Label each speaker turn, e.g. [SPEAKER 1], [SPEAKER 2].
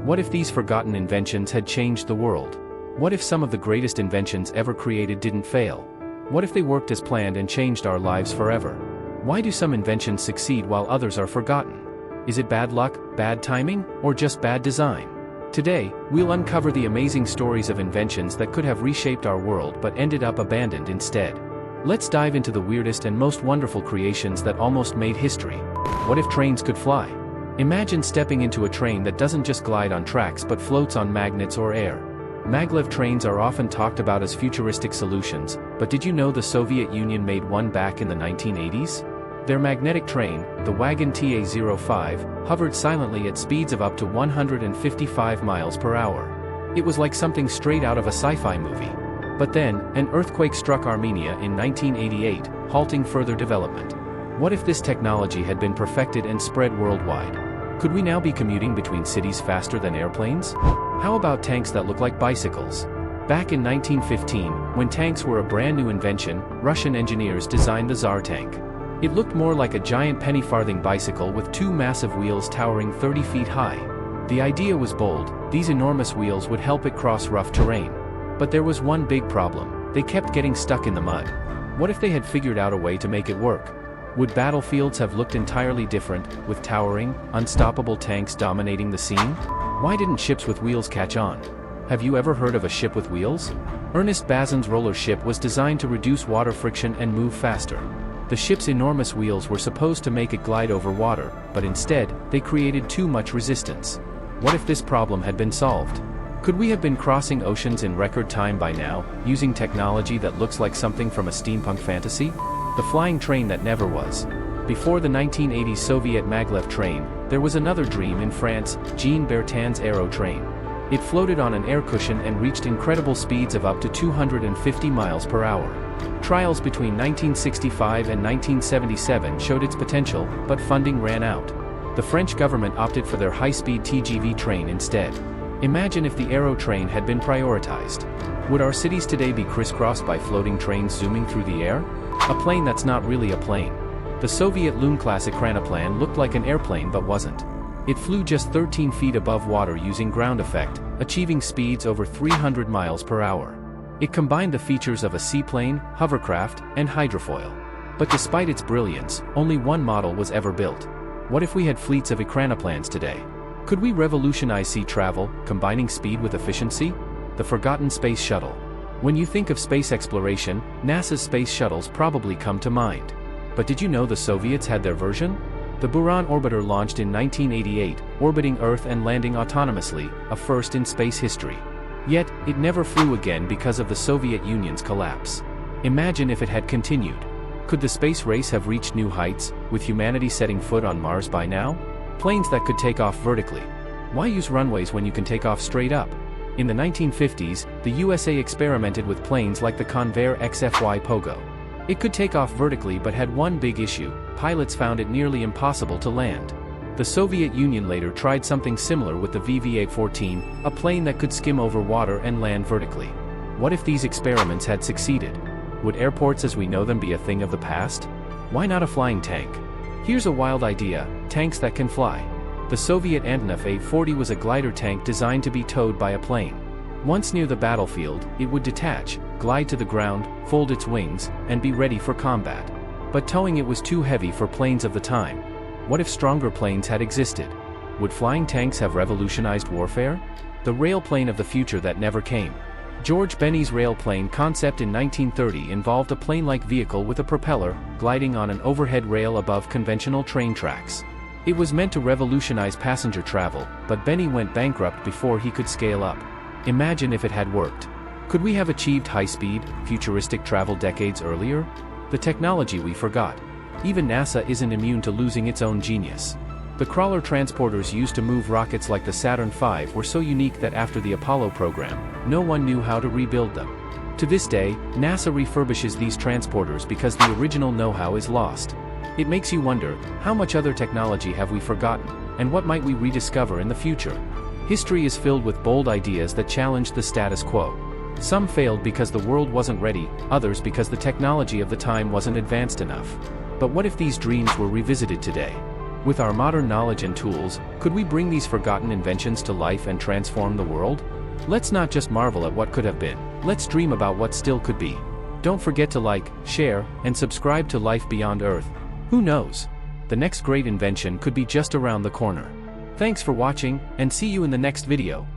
[SPEAKER 1] What if these forgotten inventions had changed the world? What if some of the greatest inventions ever created didn't fail? What if they worked as planned and changed our lives forever? Why do some inventions succeed while others are forgotten? Is it bad luck, bad timing, or just bad design? Today, we'll uncover the amazing stories of inventions that could have reshaped our world but ended up abandoned instead. Let's dive into the weirdest and most wonderful creations that almost made history. What if trains could fly? Imagine stepping into a train that doesn't just glide on tracks but floats on magnets or air. Maglev trains are often talked about as futuristic solutions, but did you know the Soviet Union made one back in the 1980s? Their magnetic train, the Wagon TA-05, hovered silently at speeds of up to 155 miles per hour. It was like something straight out of a sci-fi movie. But then, an earthquake struck Armenia in 1988, halting further development. What if this technology had been perfected and spread worldwide? Could we now be commuting between cities faster than airplanes? How about tanks that look like bicycles? Back in 1915, when tanks were a brand new invention, Russian engineers designed the Tsar tank. It looked more like a giant penny-farthing bicycle with two massive wheels towering 30 feet high. The idea was bold: these enormous wheels would help it cross rough terrain. But there was one big problem: they kept getting stuck in the mud. What if they had figured out a way to make it work? Would battlefields have looked entirely different, with towering, unstoppable tanks dominating the scene? Why didn't ships with wheels catch on? Have you ever heard of a ship with wheels? Ernest Bazin's roller ship was designed to reduce water friction and move faster. The ship's enormous wheels were supposed to make it glide over water, but instead, they created too much resistance. What if this problem had been solved? Could we have been crossing oceans in record time by now, using technology that looks like something from a steampunk fantasy? The flying train that never was. Before the 1980s Soviet maglev train, there was another dream in France: Jean Bertin's Aero train. It floated on an air cushion and reached incredible speeds of up to 250 miles per hour. Trials between 1965 and 1977 showed its potential, but funding ran out. The French government opted for their high-speed TGV train instead. Imagine if the Aero train had been prioritized. Would our cities today be crisscrossed by floating trains zooming through the air? A plane that's not really a plane. The Soviet Loon-class Ekranoplan looked like an airplane but wasn't. It flew just 13 feet above water using ground effect, achieving speeds over 300 miles per hour. It combined the features of a seaplane, hovercraft, and hydrofoil. But despite its brilliance, only one model was ever built. What if we had fleets of Ekranoplans today? Could we revolutionize sea travel, combining speed with efficiency? The forgotten space shuttle. When you think of space exploration, NASA's space shuttles probably come to mind. But did you know the Soviets had their version? The Buran orbiter launched in 1988, orbiting Earth and landing autonomously, a first in space history. Yet, it never flew again because of the Soviet Union's collapse. Imagine if it had continued. Could the space race have reached new heights, with humanity setting foot on Mars by now? Planes that could take off vertically. Why use runways when you can take off straight up? In the 1950s, the USA experimented with planes like the Convair XFY Pogo. It could take off vertically but had one big issue: pilots found it nearly impossible to land. The Soviet Union later tried something similar with the VVA-14, a plane that could skim over water and land vertically. What if these experiments had succeeded? Would airports as we know them be a thing of the past? Why not a flying tank? Here's a wild idea: tanks that can fly. The Soviet Antonov A-40 was a glider tank designed to be towed by a plane. Once near the battlefield, it would detach, glide to the ground, fold its wings, and be ready for combat. But towing it was too heavy for planes of the time. What if stronger planes had existed? Would flying tanks have revolutionized warfare? The railplane of the future that never came. George Benny's railplane concept in 1930 involved a plane-like vehicle with a propeller, gliding on an overhead rail above conventional train tracks. It was meant to revolutionize passenger travel, but Benny went bankrupt before he could scale up. Imagine if it had worked. Could we have achieved high-speed, futuristic travel decades earlier? The technology we forgot. Even NASA isn't immune to losing its own genius. The crawler transporters used to move rockets like the Saturn V were so unique that after the Apollo program, no one knew how to rebuild them. To this day, NASA refurbishes these transporters because the original know-how is lost. It makes you wonder, how much other technology have we forgotten, and what might we rediscover in the future? History is filled with bold ideas that challenged the status quo. Some failed because the world wasn't ready, others because the technology of the time wasn't advanced enough. But what if these dreams were revisited today? With our modern knowledge and tools, could we bring these forgotten inventions to life and transform the world? Let's not just marvel at what could have been, let's dream about what still could be. Don't forget to like, share, and subscribe to Life Beyond Earth. Who knows? The next great invention could be just around the corner. Thanks for watching, and see you in the next video.